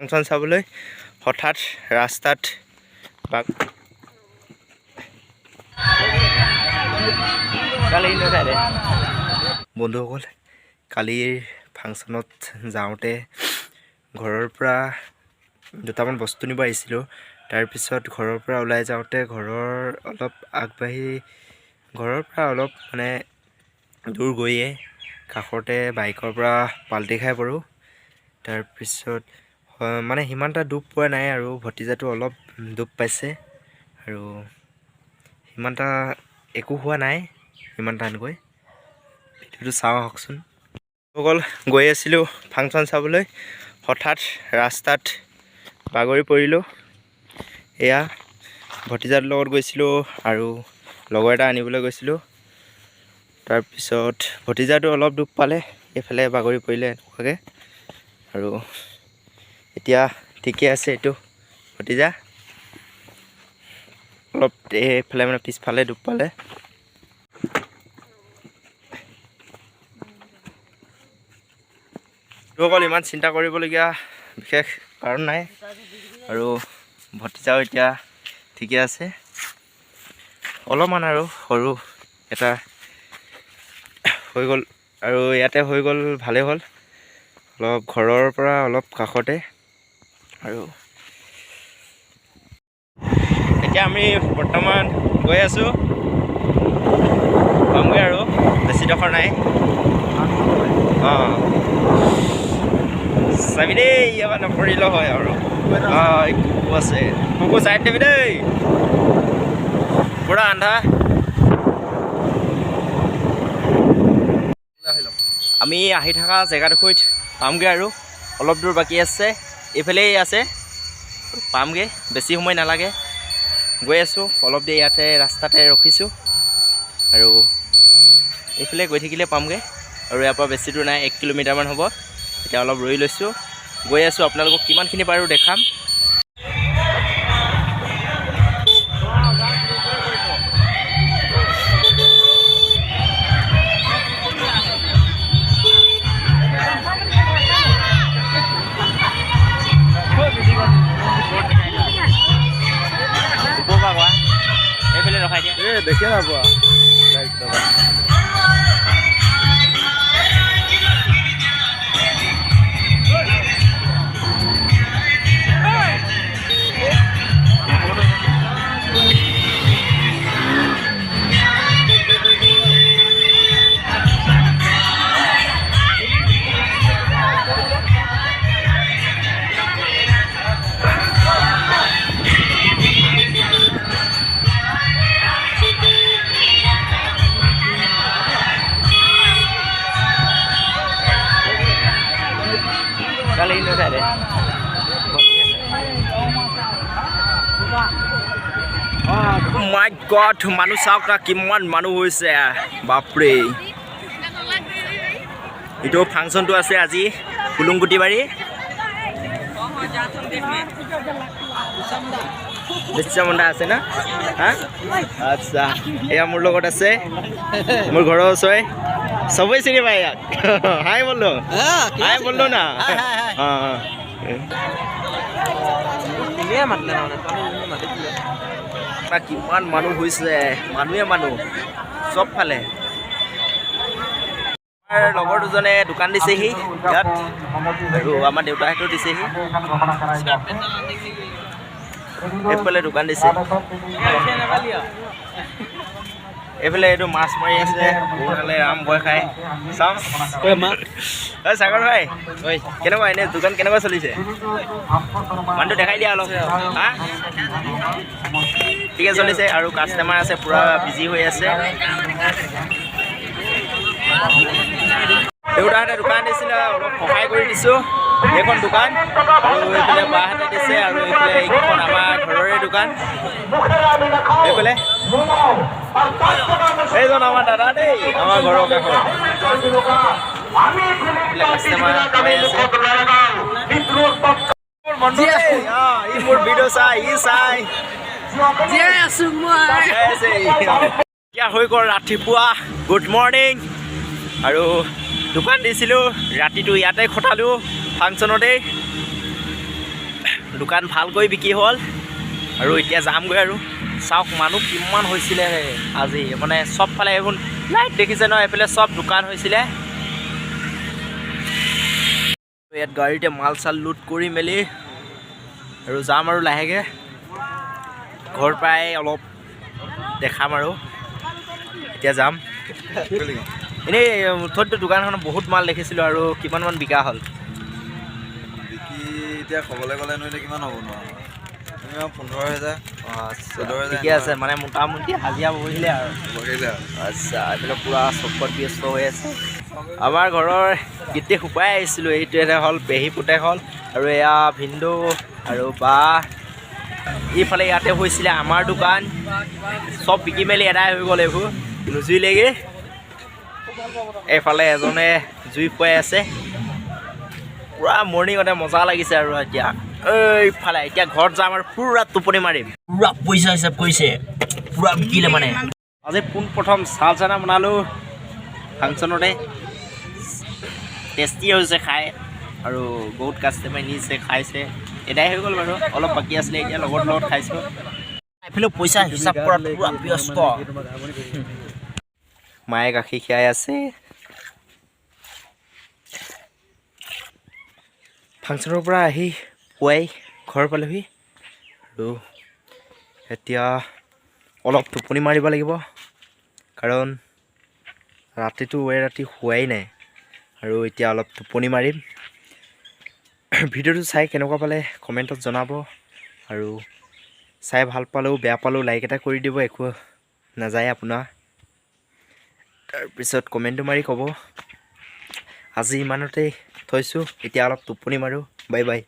Function চাবলৈ হঠাৎ ৰাস্তাত বন্ধুসকল, কালিৰ ফাংচনত যাওঁতে ঘৰৰ পৰা দুটামান বস্তু নিব আহিছিলোঁ। তাৰপিছত ঘৰৰ পৰা ওলাই যাওঁতে ঘৰৰ পৰা অলপ মানে দূৰ গৈয়ে কাষতে বাইকৰ পৰা পাল্টি খাই পৰোঁ। তাৰপিছত মানে সিমান এটা দুখ পোৱা নাই আৰু ভতিজাটো অলপ দুখ পাইছে আৰু সিমান এটা একো হোৱা নাই সিমান টানকৈ। ভিডিঅ'টো চাওঁ আহকচোন। সকল গৈ আছিলোঁ ফাংচন চাবলৈ, হঠাৎ ৰাস্তাত বাগৰি পৰিলোঁ। এয়া ভতিজাটোৰ লগত গৈছিলোঁ আৰু লগৰ এটা আনিবলৈ গৈছিলোঁ। তাৰপিছত ভতিজাটো অলপ দুখ পালে, এইফালে বাগৰি পৰিলে এনেকুৱাকৈ। আৰু এতিয়া ঠিকে আছে এইটো ভতিজা, অলপ এইফালে মানে পিছফালে দুখ পালে। সকল ইমান চিন্তা কৰিবলগীয়া বিশেষ কাৰণ নাই আৰু ভতিজাও এতিয়া ঠিকে আছে। অলপমান আৰু সৰু এটা হৈ গ'ল আৰু ইয়াতে হৈ গ'ল, ভালেই হ'ল। অলপ ঘৰৰ পৰা অলপ কাষতে। আৰু এতিয়া আমি বৰ্তমান গৈ আছোঁ, পামগৈ আৰু বেছি ডোখৰ নাই। চাবি দেই, ইয়াৰ নপৰিলেও হয় আৰু। কুকু আছে, কুকু চাইড দিবি দেই, পুৰা আন্ধা। আমি আহি থকা জেগাডোখৰত পামগৈ আৰু অলপ দূৰ বাকী আছে, এইফালেই আছে, পামগৈ, বেছি সময় নালাগে। গৈ আছোঁ, অলপ দেৰি ইয়াতে ৰাস্তাতে ৰখিছোঁ আৰু এইফালে গৈ থাকিলে পামগৈ। আৰু ইয়াৰ পৰা বেছি দূৰ নাই, 1 কিলোমিটাৰমান হ'ব। এতিয়া অলপ ৰৈ লৈছোঁ, গৈ আছোঁ, আপোনালোকক কিমানখিনি পাৰোঁ দেখাম। এইফালে ৰখাই দিয়া, দেখে নাপোৱা। মাই গড, মানুহ চাওক না, কিমান মানুহ হৈছে, বাপৰে। এইটো ফাংচনটো আছে আজি কুলুংগুটি বাৰী। বিশ্বমন্দা আছে না? আচ্ছা, এয়া মোৰ লগত আছে, মোৰ ঘৰৰ ওচৰে, চবেই চিনি পায় ইয়াক। হাই বলো, হাই বলো না। কিমান মানুহ হৈছে, মানুহ চবফালে। আমাৰ লগৰ দুজনে দোকান দিছেহি ইয়াত, আৰু আমাৰ দেউতাহঁতেও দিছেহি। এইফালে দোকান দিছে, এইফালে এইটো মাছ মাৰি আছে, বহুতালে আম ভয় খাই। চাওঁ সাগৰ ভাই, কেনেকুৱা এনে দোকান কেনেকুৱা চলিছে? মানুহটো দেখাই দিয়া অলপ। ঠিকে চলিছে আৰু কাষ্টমাৰ আছে, পূৰা বিজি হৈ আছে। দেউতাহঁতে দোকান দিছিলে, অলপ সহায় কৰি দিছোঁ। এইখন দোকান আৰু এইফালে বাহঁতে দিছে, আৰু এইফালে এইখন আমাৰ ঘৰৰে দোকান। এইফালে এইজন আমাৰ দাদা দেই, আমাৰ ঘৰৰ কাষত। কাষ্টমাৰ হৈ আছে। মোৰ ভিডিঅ' চাই, ই চাই এতিয়া হৈ গ'ল ৰাতিপুৱা। Good morning. আৰু দোকান দিছিলোঁ, ৰাতিটো ইয়াতে খটালোঁ ফাংচনতেই। দোকান ভালকৈ বিক্ৰী হ'ল আৰু এতিয়া যামগৈ আৰু চাওক মানুহ কিমান হৈছিলে আজি মানে চবফালে এইবোৰ লাইট দেখিছে ন এইফালে চব দোকান হৈছিলে ইয়াত গাড়ীতে মাল চাল লোড কৰি মেলি আৰু যাম আৰু লাহেকৈ ঘৰ পৰাই অলপ দেখাম আৰু এতিয়া যাম এনেই মুঠতে দোকানখনত বহুত মাল দেখিছিলোঁ আৰু কিমানমান বিকা হ'ল বিকি এতিয়া ক'বলৈ গ'লে নহয় এতিয়া কিমান হ'ব নোৱাৰো মিনিমাম 15,000 14,000 ঠিকে আছে মানে মোটামুটি হাজিৰা বহিলে আৰু আচ্ছা এইফালে পূৰা চকত ব্যস্ত হৈ আছে আমাৰ ঘৰৰ গীতে শুকাই আহিছিলোঁ এইটো এটা হ'ল পেহী পুতেক হ'ল আৰু এয়া ভিন্দু আৰু বা এইফালে ইয়াতে হৈছিলে আমাৰ দোকান চব বিকি মেলি এদাই হৈ গ'ল এইবোৰ নুজুইলেগৈ এইফালে এজনে জুই ফুৱাই আছে পূৰা মৰ্ণিঙতে মজা লাগিছে আৰু এতিয়া এইফালে এতিয়া ঘৰত যাম আৰু পূৰা টোপনি মাৰিম পূৰা পইচা হিচাপ কৰিছে পূৰা বিকিলে মানে আজি পোনপ্ৰথম চাল চানা বনালোঁ ফাংচনতে টেষ্টি হৈছে খাই আৰু বহুত কাষ্টমাৰ নিছে খাইছে এদাই হৈ গ'ল বাৰু অলপ বাকী আছিলে এতিয়া লগৰ লগত খাইছোঁ এইফালে পইচা হিচাপ কৰাত পূৰা ব্যস্ত মায়ে গাখীৰ খীৰাই আছে ফাংচনৰ পৰা আহি পুৱাই ঘৰ পালোহি আৰু এতিয়া অলপ টোপনি মাৰিব লাগিব কাৰণ ৰাতিটো ৰাতি শুৱাই নাই আৰু এতিয়া অলপ টোপনি মাৰিম ভিডিঅ'টো চাই কেনেকুৱা পালে কমেণ্টত জনাব আৰু চাই ভাল পালেও বেয়া পালেও লাইক এটা কৰি দিব একো নাযায় আপোনাৰ তাৰপিছত কমেণ্টটো মাৰি ক'ব আজি ইমানতেই থৈছোঁ এতিয়া অলপ টোপনি মাৰোঁ বাই বাই